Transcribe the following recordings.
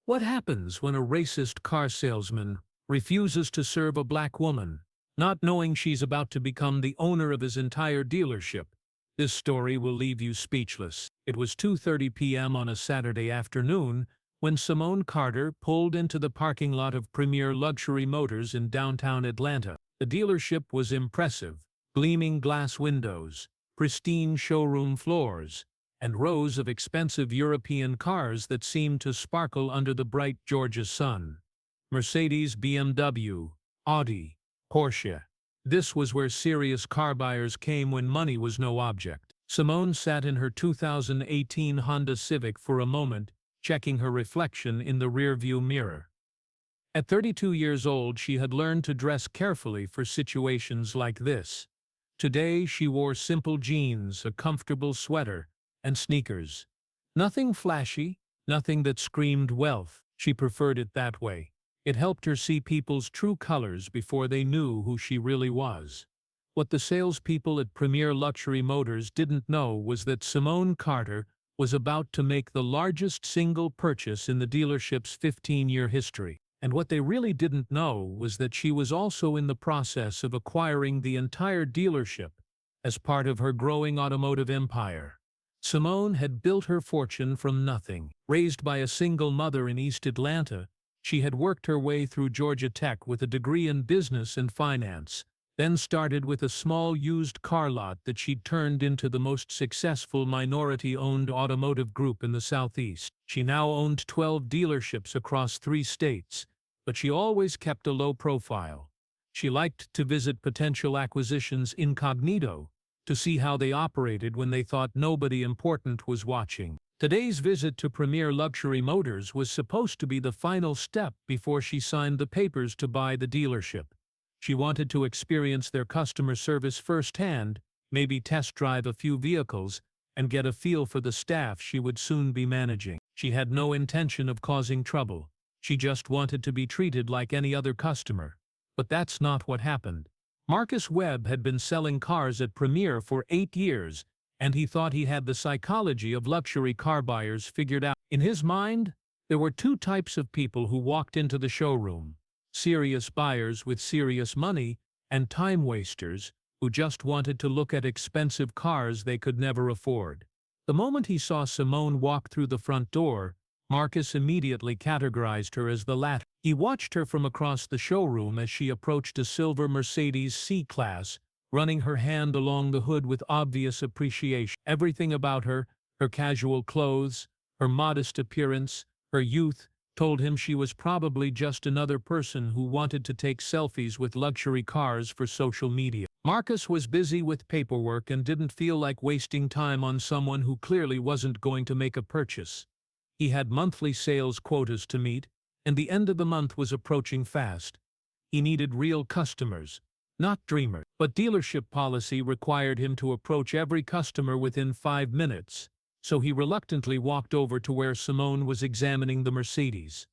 What happens when a racist car salesman refuses to serve a black woman, not knowing she's about to become the owner of his entire dealership? This story will leave you speechless. It was 2:30 p.m. on a Saturday afternoon when Simone Carter pulled into the parking lot of Premier Luxury Motors in downtown Atlanta. The dealership was impressive: gleaming glass windows, pristine showroom floors, and rows of expensive European cars that seemed to sparkle under the bright Georgia sun. Mercedes, BMW, Audi, Porsche. This was where serious car buyers came when money was no object. Simone sat in her 2018 Honda Civic for a moment, checking her reflection in the rearview mirror. At 32 years old, she had learned to dress carefully for situations like this. Today, she wore simple jeans, a comfortable sweater, and sneakers. Nothing flashy, nothing that screamed wealth. She preferred it that way. It helped her see people's true colors before they knew who she really was. What the salespeople at Premier Luxury Motors didn't know was that Simone Carter was about to make the largest single purchase in the dealership's 15-year history. And what they really didn't know was that she was also in the process of acquiring the entire dealership as part of her growing automotive empire. Simone had built her fortune from nothing. Raised by a single mother in East Atlanta, she had worked her way through Georgia Tech with a degree in business and finance, then started with a small used car lot that she'd turned into the most successful minority-owned automotive group in the Southeast. She now owned 12 dealerships across 3 states, but she always kept a low profile. She liked to visit potential acquisitions incognito, to see how they operated when they thought nobody important was watching. Today's visit to Premier Luxury Motors was supposed to be the final step before she signed the papers to buy the dealership. She wanted to experience their customer service firsthand, maybe test drive a few vehicles, and get a feel for the staff she would soon be managing. She had no intention of causing trouble. She just wanted to be treated like any other customer. But that's not what happened. Marcus Webb had been selling cars at Premier for 8 years, and he thought he had the psychology of luxury car buyers figured out. In his mind, there were 2 types of people who walked into the showroom: serious buyers with serious money, and time wasters who just wanted to look at expensive cars they could never afford. The moment he saw Simone walk through the front door, Marcus immediately categorized her as the latter. He watched her from across the showroom as she approached a silver Mercedes C-Class, running her hand along the hood with obvious appreciation. Everything about her, her casual clothes, her modest appearance, her youth, told him she was probably just another person who wanted to take selfies with luxury cars for social media. Marcus was busy with paperwork and didn't feel like wasting time on someone who clearly wasn't going to make a purchase. He had monthly sales quotas to meet, and the end of the month was approaching fast. He needed real customers, not dreamers. But dealership policy required him to approach every customer within 5 minutes, so he reluctantly walked over to where Simone was examining the Mercedes.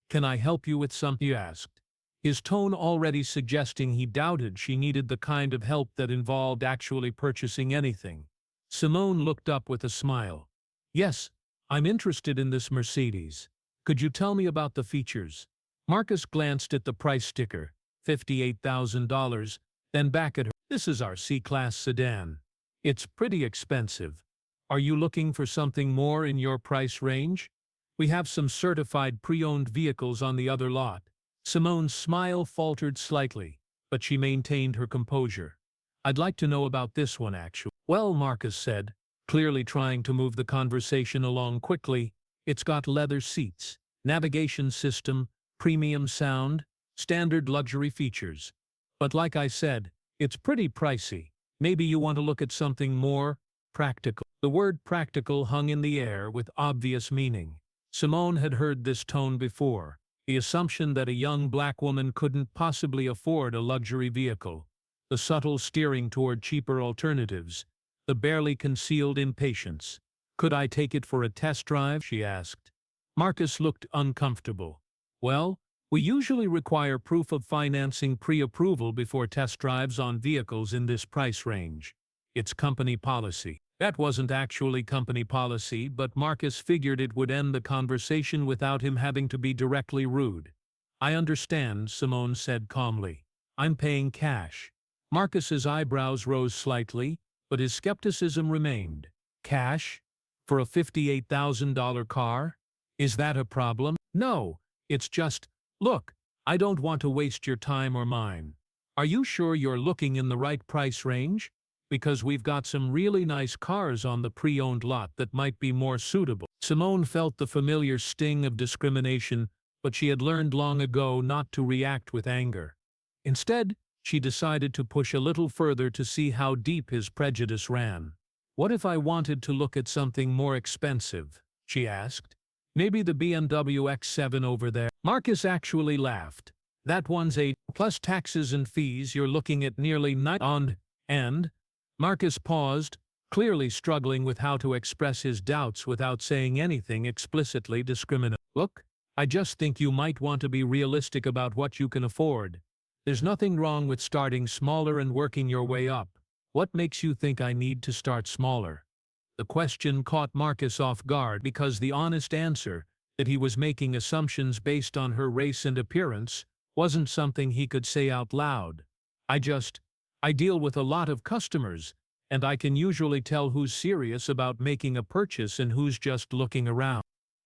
"Can I help you with something?" he asked, his tone already suggesting he doubted she needed the kind of help that involved actually purchasing anything. Simone looked up with a smile. "Yes, I'm interested in this Mercedes. Could you tell me about the features?" Marcus glanced at the price sticker, $58,000, then back at her. "This is our C-Class sedan. It's pretty expensive. Are you looking for something more in your price range? We have some certified pre-owned vehicles on the other lot." Simone's smile faltered slightly, but she maintained her composure. "I'd like to know about this one, actually." "Well," Marcus said, clearly trying to move the conversation along quickly, "it's got leather seats, navigation system, premium sound, standard luxury features. But like I said, it's pretty pricey. Maybe you want to look at something more practical." The word practical hung in the air with obvious meaning. Simone had heard this tone before, the assumption that a young black woman couldn't possibly afford a luxury vehicle, the subtle steering toward cheaper alternatives, the barely concealed impatience. "Could I take it for a test drive?" she asked. Marcus looked uncomfortable. "Well, we usually require proof of financing pre-approval before test drives on vehicles in this price range. It's company policy." That wasn't actually company policy, but Marcus figured it would end the conversation without him having to be directly rude. I understand, Simone said calmly. I'm paying cash. Marcus's eyebrows rose slightly, but his skepticism remained. Cash? For a $58,000 car? Is that a problem? No, it's just, look, I don't want to waste your time or mine. Are you sure you're looking in the right price range? Because we've got some really nice cars on the pre-owned lot that might be more suitable. Simone felt the familiar sting of discrimination, but she had learned long ago not to react with anger. Instead, she decided to push a little further to see how deep his prejudice ran. What if I wanted to look at something more expensive? She asked. Maybe the BMW X7 over there. Marcus actually laughed. That one's plus taxes and fees, you're looking at nearly and Marcus paused, clearly struggling with how to express his doubts without saying anything explicitly discriminatory. Look, I just think you might want to be realistic about what you can afford. There's nothing wrong with starting smaller and working your way up. What makes you think I need to start smaller? The question caught Marcus off guard because the honest answer, that he was making assumptions based on her race and appearance, wasn't something he could say out loud. I deal with a lot of customers, and I can usually tell who's serious about making a purchase and who's just looking around.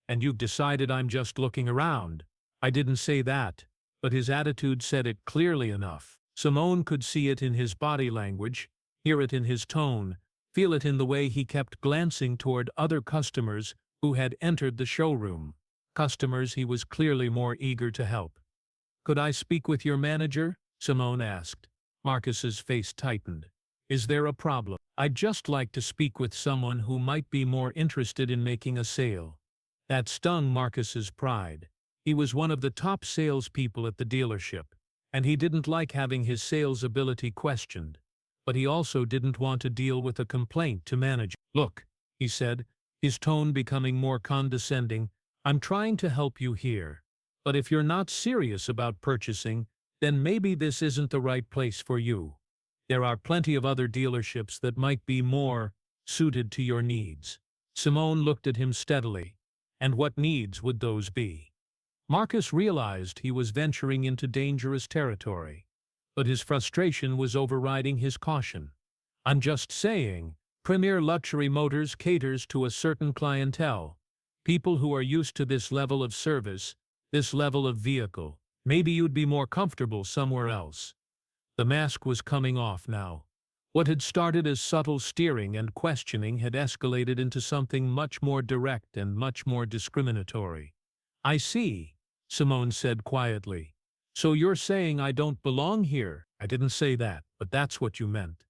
And you've decided I'm just looking around. I didn't say that, but his attitude said it clearly enough. Simone could see it in his body language, hear it in his tone, feel it in the way he kept glancing toward other customers who had entered the showroom. Customers he was clearly more eager to help. Could I speak with your manager? Simone asked. Marcus's face tightened. Is there a problem? I'd just like to speak with someone who might be more interested in making a sale. That stung Marcus's pride. He was one of the top salespeople at the dealership, and he didn't like having his sales ability questioned. But he also didn't want to deal with a complaint to manage. Look, he said, his tone becoming more condescending, I'm trying to help you here. But if you're not serious about purchasing, then maybe this isn't the right place for you. There are plenty of other dealerships that might be more suited to your needs. Simone looked at him steadily. And what needs would those be? Marcus realized he was venturing into dangerous territory, but his frustration was overriding his caution. I'm just saying, Premier Luxury Motors caters to a certain clientele, people who are used to this level of service, this level of vehicle. Maybe you'd be more comfortable somewhere else. The mask was coming off now. What had started as subtle steering and questioning had escalated into something much more direct and much more discriminatory. I see, Simone said quietly. So you're saying I don't belong here? I didn't say that, but that's what you meant.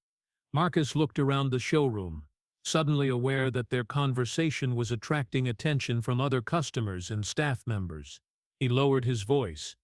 Marcus looked around the showroom, suddenly aware that their conversation was attracting attention from other customers and staff members. He lowered his voice.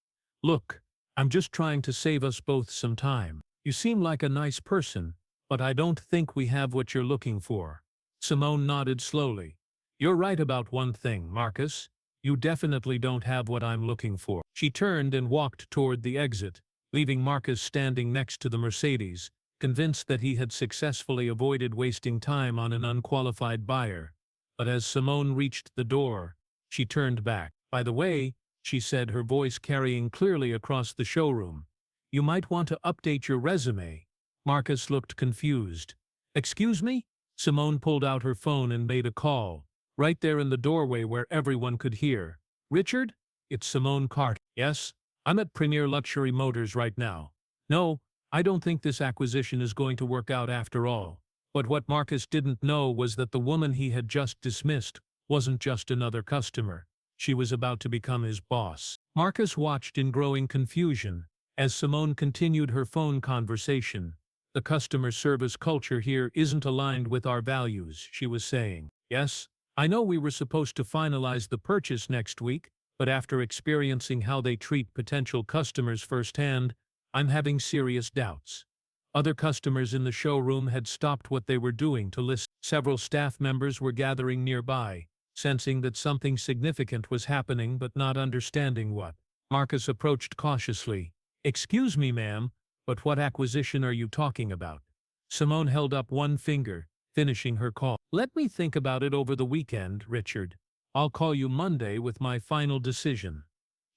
Look, I'm just trying to save us both some time. You seem like a nice person, but I don't think we have what you're looking for. Simone nodded slowly. You're right about one thing, Marcus. You definitely don't have what I'm looking for. She turned and walked toward the exit, leaving Marcus standing next to the Mercedes, convinced that he had successfully avoided wasting time on an unqualified buyer. But as Simone reached the door, she turned back. By the way, she said, her voice carrying clearly across the showroom, you might want to update your resume. Marcus looked confused. Excuse me? Simone pulled out her phone and made a call, right there in the doorway where everyone could hear. Richard? It's Simone Carter. Yes? I'm at Premier Luxury Motors right now. No, I don't think this acquisition is going to work out after all. But what Marcus didn't know was that the woman he had just dismissed wasn't just another customer. She was about to become his boss. Marcus watched in growing confusion as Simone continued her phone conversation. The customer service culture here isn't aligned with our values, she was saying. Yes, I know we were supposed to finalize the purchase next week, but after experiencing how they treat potential customers firsthand, I'm having serious doubts. Other customers in the showroom had stopped what they were doing to listen. Several staff members were gathering nearby, sensing that something significant was happening but not understanding what. Marcus approached cautiously. Excuse me, ma'am, but what acquisition are you talking about? Simone held up one finger, finishing her call. "Let me think about it over the weekend, Richard. I'll call you Monday with my final decision."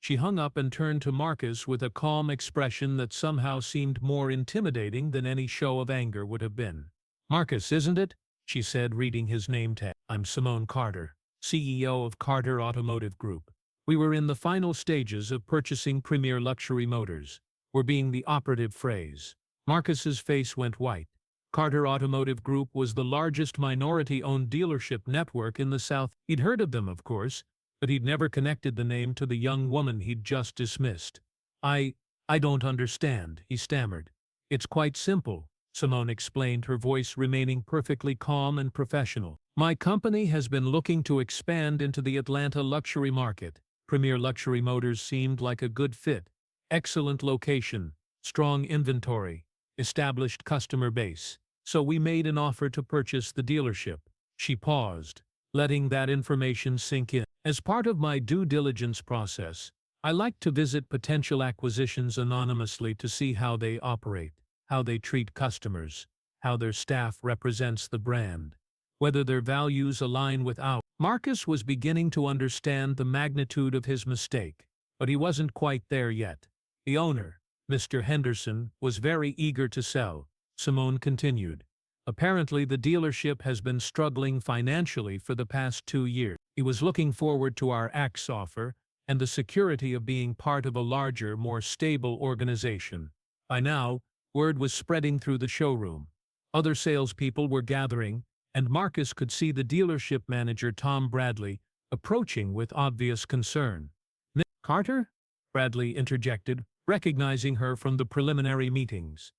She hung up and turned to Marcus with a calm expression that somehow seemed more intimidating than any show of anger would have been. "Marcus, isn't it?" she said, reading his name tag. "I'm Simone Carter, CEO of Carter Automotive Group. We were in the final stages of purchasing Premier Luxury Motors. We're being the operative phrase." Marcus's face went white. Carter Automotive Group was the largest minority-owned dealership network in the South. He'd heard of them, of course, but he'd never connected the name to the young woman he'd just dismissed. I don't understand," he stammered. "It's quite simple," Simone explained, her voice remaining perfectly calm and professional. "My company has been looking to expand into the Atlanta luxury market. Premier Luxury Motors seemed like a good fit. Excellent location, strong inventory, established customer base. So we made an offer to purchase the dealership." She paused, letting that information sink in. "As part of my due diligence process, I like to visit potential acquisitions anonymously to see how they operate, how they treat customers, how their staff represents the brand, whether their values align with ours." Marcus was beginning to understand the magnitude of his mistake, but he wasn't quite there yet. "The owner, Mr. Henderson, was very eager to sell," Simone continued. "Apparently the dealership has been struggling financially for the past 2 years. He was looking forward to our axe offer and the security of being part of a larger, more stable organization." By now, word was spreading through the showroom. Other salespeople were gathering, and Marcus could see the dealership manager, Tom Bradley, approaching with obvious concern. "Miss Carter?" Bradley interjected, recognizing her from the preliminary meetings.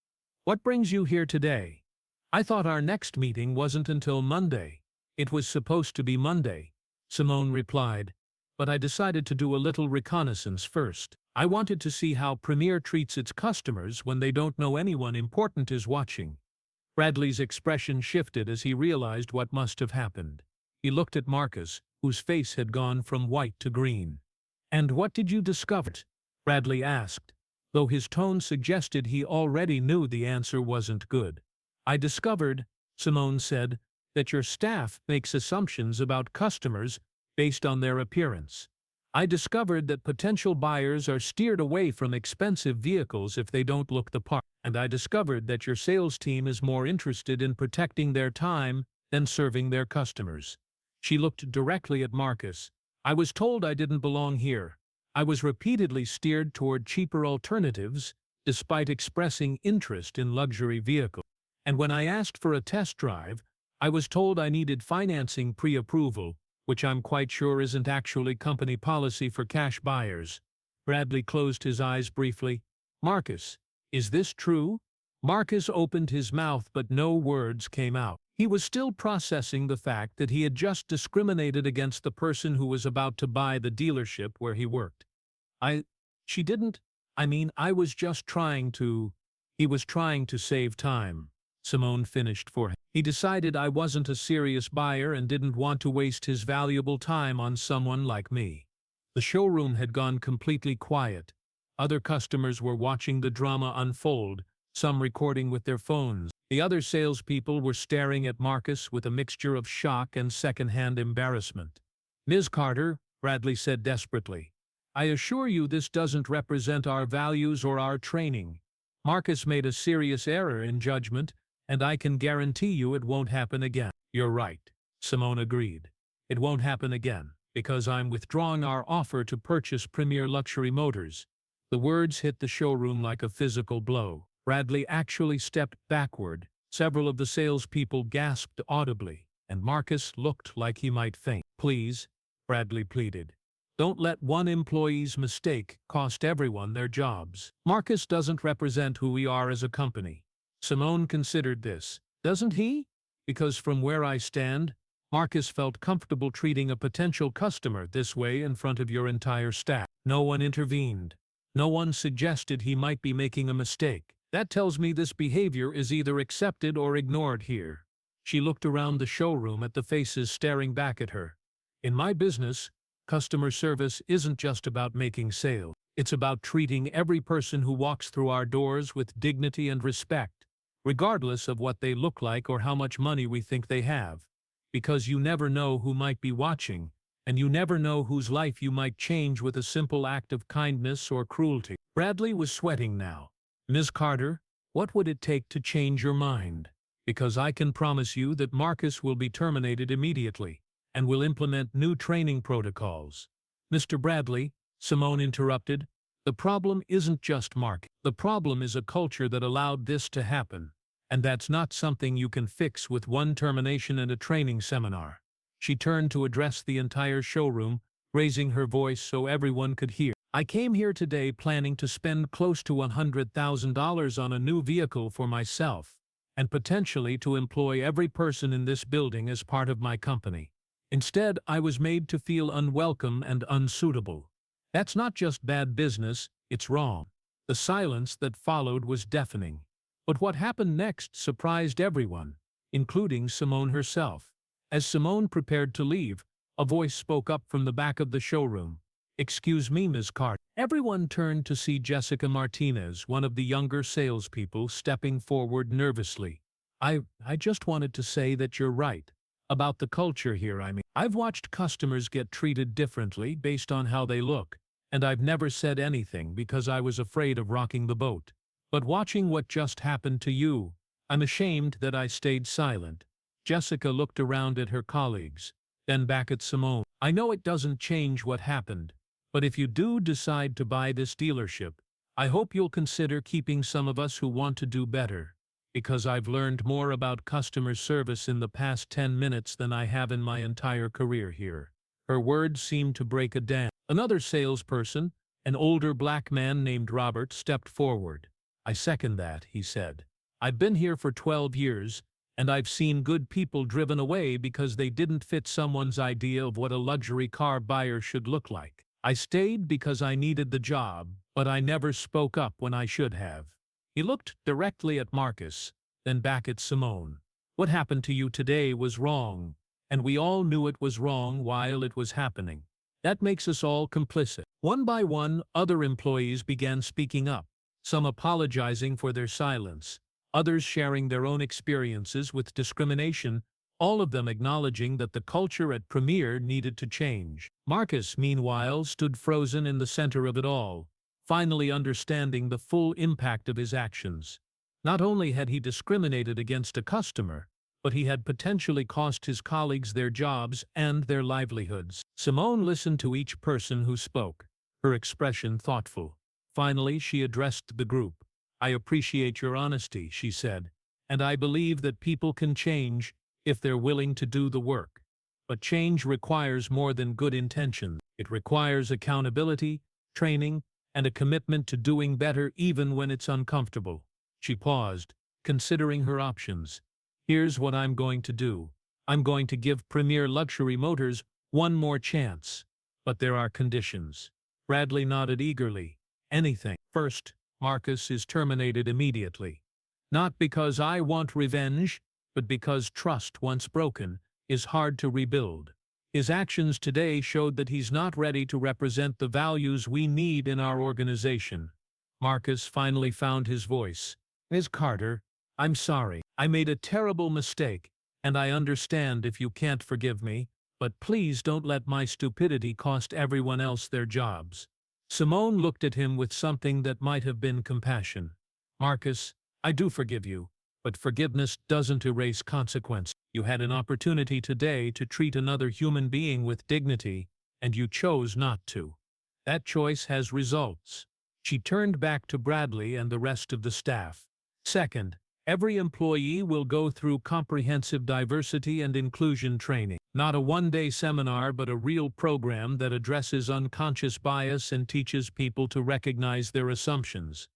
"What brings you here today?" "I thought our next meeting wasn't until Monday." "It was supposed to be Monday," Simone replied, "but I decided to do a little reconnaissance first. I wanted to see how Premier treats its customers when they don't know anyone important is watching." Bradley's expression shifted as he realized what must have happened. He looked at Marcus, whose face had gone from white to green. "And what did you discover?" Bradley asked, though his tone suggested he already knew the answer wasn't good. "I discovered," Simone said, "that your staff makes assumptions about customers based on their appearance. I discovered that potential buyers are steered away from expensive vehicles if they don't look the part. And I discovered that your sales team is more interested in protecting their time than serving their customers." She looked directly at Marcus. "I was told I didn't belong here. I was repeatedly steered toward cheaper alternatives, despite expressing interest in luxury vehicles. And when I asked for a test drive, I was told I needed financing pre-approval, which I'm quite sure isn't actually company policy for cash buyers." Bradley closed his eyes briefly. "Marcus, is this true?" Marcus opened his mouth, but no words came out. He was still processing the fact that he had just discriminated against the person who was about to buy the dealership where he worked. She didn't, I was just trying to." He was trying to save time, Simone finished for him. "He decided I wasn't a serious buyer and didn't want to waste his valuable time on someone like me." The showroom had gone completely quiet. Other customers were watching the drama unfold, some recording with their phones. The other salespeople were staring at Marcus with a mixture of shock and second-hand embarrassment. "Ms. Carter," Bradley said desperately, "I assure you this doesn't represent our values or our training. Marcus made a serious error in judgment, and I can guarantee you it won't happen again." "You're right," Simone agreed. "It won't happen again, because I'm withdrawing our offer to purchase Premier Luxury Motors." The words hit the showroom like a physical blow. Bradley actually stepped backward. Several of the salespeople gasped audibly, and Marcus looked like he might faint. "Please," Bradley pleaded, "don't let one employee's mistake cost everyone their jobs. Marcus doesn't represent who we are as a company." Simone considered this. "Doesn't he?" "Because from where I stand, Marcus felt comfortable treating a potential customer this way in front of your entire staff. No one intervened. No one suggested he might be making a mistake. That tells me this behavior is either accepted or ignored here." She looked around the showroom at the faces staring back at her. "In my business, customer service isn't just about making sales. It's about treating every person who walks through our doors with dignity and respect." regardless of what they look like or how much money we think they have. Because you never know who might be watching, and you never know whose life you might change with a simple act of kindness or cruelty. Bradley was sweating now. Ms. Carter, what would it take to change your mind? Because I can promise you that Marcus will be terminated immediately, and will implement new training protocols. Mr. Bradley, Simone interrupted, the problem isn't just Mark. The problem is a culture that allowed this to happen, and that's not something you can fix with one termination and a training seminar. She turned to address the entire showroom, raising her voice so everyone could hear. I came here today planning to spend close to $100,000 on a new vehicle for myself, and potentially to employ every person in this building as part of my company. Instead, I was made to feel unwelcome and unsuitable. That's not just bad business, it's wrong. The silence that followed was deafening. But what happened next surprised everyone, including Simone herself. As Simone prepared to leave, a voice spoke up from the back of the showroom. "Excuse me, Ms. Carter." Everyone turned to see Jessica Martinez, one of the younger salespeople, stepping forward nervously. I just wanted to say that you're right. About the culture here, I mean. I've watched customers get treated differently based on how they look, and I've never said anything because I was afraid of rocking the boat. But watching what just happened to you, I'm ashamed that I stayed silent. Jessica looked around at her colleagues, then back at Simone. I know it doesn't change what happened, but if you do decide to buy this dealership, I hope you'll consider keeping some of us who want to do better, because I've learned more about customer service in the past 10 minutes than I have in my entire career here. Her words seemed to break a dam. Another salesperson, an older black man named Robert, stepped forward. I second that, he said. I've been here for 12 years, and I've seen good people driven away because they didn't fit someone's idea of what a luxury car buyer should look like. I stayed because I needed the job, but I never spoke up when I should have. He looked directly at Marcus, then back at Simone. What happened to you today was wrong, and we all knew it was wrong while it was happening. That makes us all complicit. One by one, other employees began speaking up, some apologizing for their silence, others sharing their own experiences with discrimination, all of them acknowledging that the culture at Premier needed to change. Marcus, meanwhile, stood frozen in the center of it all, finally understanding the full impact of his actions. Not only had he discriminated against a customer, but he had potentially cost his colleagues their jobs and their livelihoods. Simone listened to each person who spoke, her expression thoughtful. Finally, she addressed the group. I appreciate your honesty, she said, and I believe that people can change if they're willing to do the work. But change requires more than good intentions. It requires accountability, training, and a commitment to doing better even when it's uncomfortable. She paused, considering her options. Here's what I'm going to do. I'm going to give Premier Luxury Motors one more chance. But there are conditions. Bradley nodded eagerly. Anything. First, Marcus is terminated immediately. Not because I want revenge, but because trust, once broken, is hard to rebuild. His actions today showed that he's not ready to represent the values we need in our organization. Marcus finally found his voice. Ms. Carter, I'm sorry. I made a terrible mistake, and I understand if you can't forgive me, but please don't let my stupidity cost everyone else their jobs. Simone looked at him with something that might have been compassion. Marcus, I do forgive you, but forgiveness doesn't erase consequence. You had an opportunity today to treat another human being with dignity, and you chose not to. That choice has results. She turned back to Bradley and the rest of the staff. Second, every employee will go through comprehensive diversity and inclusion training. Not a one-day seminar, but a real program that addresses unconscious bias and teaches people to recognize their assumptions.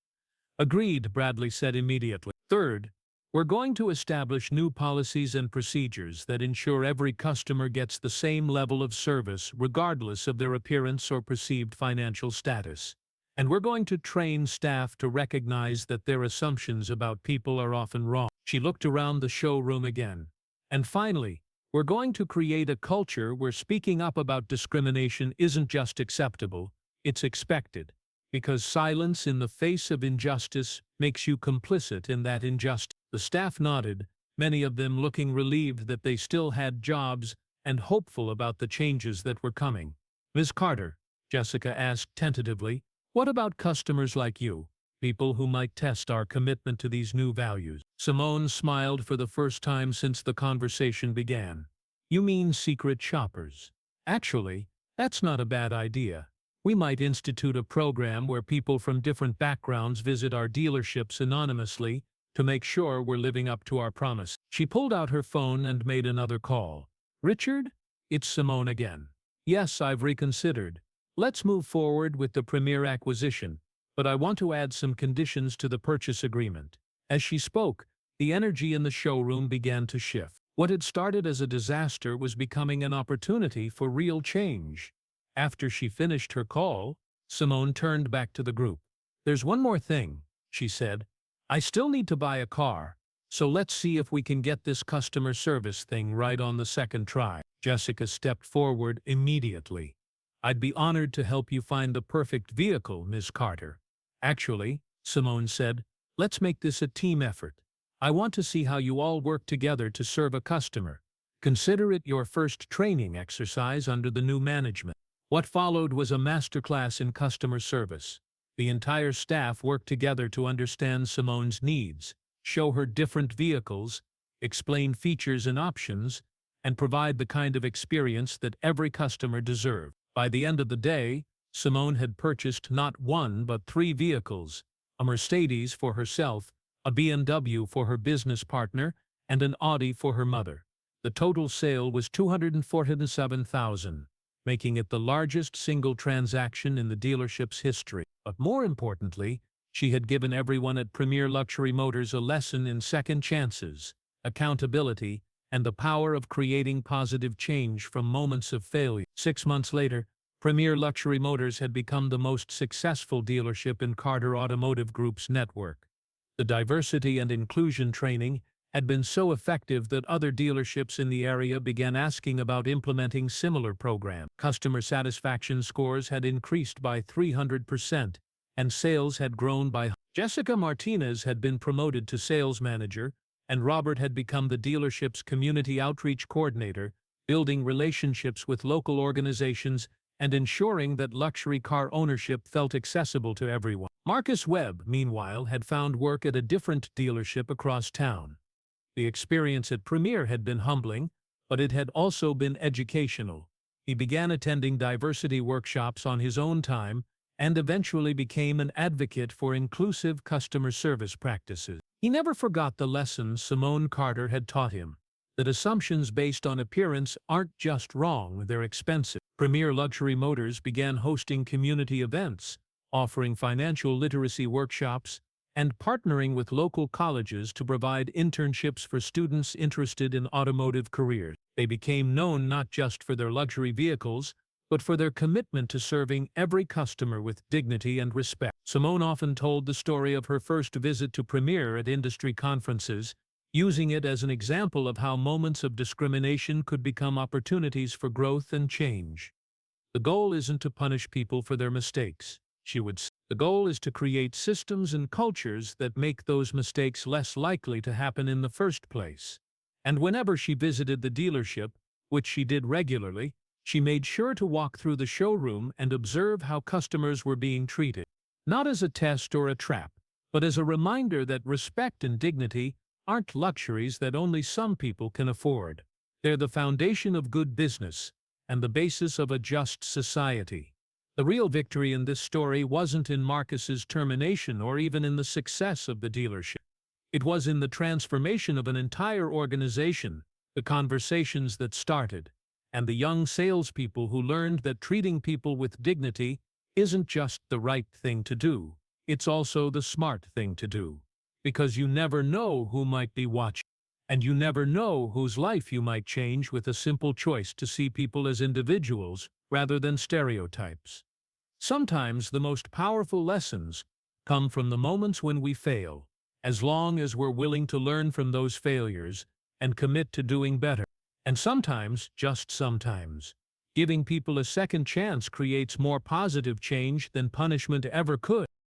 Agreed, Bradley said immediately. Third, we're going to establish new policies and procedures that ensure every customer gets the same level of service regardless of their appearance or perceived financial status. And we're going to train staff to recognize that their assumptions about people are often wrong. She looked around the showroom again. And finally, we're going to create a culture where speaking up about discrimination isn't just acceptable, it's expected. Because silence in the face of injustice makes you complicit in that injustice. The staff nodded, many of them looking relieved that they still had jobs and hopeful about the changes that were coming. "Miss Carter," Jessica asked tentatively, "what about customers like you? People who might test our commitment to these new values?" Simone smiled for the first time since the conversation began. "You mean secret shoppers? Actually, that's not a bad idea. We might institute a program where people from different backgrounds visit our dealerships anonymously to make sure we're living up to our promise." She pulled out her phone and made another call. "Richard? It's Simone again. Yes, I've reconsidered. Let's move forward with the Premier acquisition, but I want to add some conditions to the purchase agreement." As she spoke, the energy in the showroom began to shift. What had started as a disaster was becoming an opportunity for real change. After she finished her call, Simone turned back to the group. "There's one more thing," she said. "I still need to buy a car, so let's see if we can get this customer service thing right on the second try." Jessica stepped forward immediately. "I'd be honored to help you find the perfect vehicle, Miss Carter." "Actually," Simone said, "let's make this a team effort. I want to see how you all work together to serve a customer. Consider it your first training exercise under the new management." What followed was a masterclass in customer service. The entire staff worked together to understand Simone's needs, show her different vehicles, explain features and options, and provide the kind of experience that every customer deserved. By the end of the day, Simone had purchased not one but 3 vehicles: a Mercedes for herself, a BMW for her business partner, and an Audi for her mother. The total sale was $247,000, making it the largest single transaction in the dealership's history. But more importantly, she had given everyone at Premier Luxury Motors a lesson in second chances, accountability, and the power of creating positive change from moments of failure. 6 months later, Premier Luxury Motors had become the most successful dealership in Carter Automotive Group's network. The diversity and inclusion training had been so effective that other dealerships in the area began asking about implementing similar programs. Customer satisfaction scores had increased by 300%, and sales had grown by. Jessica Martinez had been promoted to sales manager, and Robert had become the dealership's community outreach coordinator, building relationships with local organizations and ensuring that luxury car ownership felt accessible to everyone. Marcus Webb, meanwhile, had found work at a different dealership across town. The experience at Premier had been humbling, but it had also been educational. He began attending diversity workshops on his own time and eventually became an advocate for inclusive customer service practices. He never forgot the lessons Simone Carter had taught him, that assumptions based on appearance aren't just wrong, they're expensive. Premier Luxury Motors began hosting community events, offering financial literacy workshops, and partnering with local colleges to provide internships for students interested in automotive careers. They became known not just for their luxury vehicles, but for their commitment to serving every customer with dignity and respect. Simone often told the story of her first visit to Premier at industry conferences, using it as an example of how moments of discrimination could become opportunities for growth and change. "The goal isn't to punish people for their mistakes," she would say. "The goal is to create systems and cultures that make those mistakes less likely to happen in the first place." And whenever she visited the dealership, which she did regularly, she made sure to walk through the showroom and observe how customers were being treated. Not as a test or a trap, but as a reminder that respect and dignity aren't luxuries that only some people can afford. They're the foundation of good business and the basis of a just society. The real victory in this story wasn't in Marcus's termination or even in the success of the dealership. It was in the transformation of an entire organization, the conversations that started, and the young salespeople who learned that treating people with dignity isn't just the right thing to do, it's also the smart thing to do. Because you never know who might be watching, and you never know whose life you might change with a simple choice to see people as individuals rather than stereotypes. Sometimes the most powerful lessons come from the moments when we fail, as long as we're willing to learn from those failures and commit to doing better. And sometimes, just sometimes, giving people a second chance creates more positive change than punishment ever could.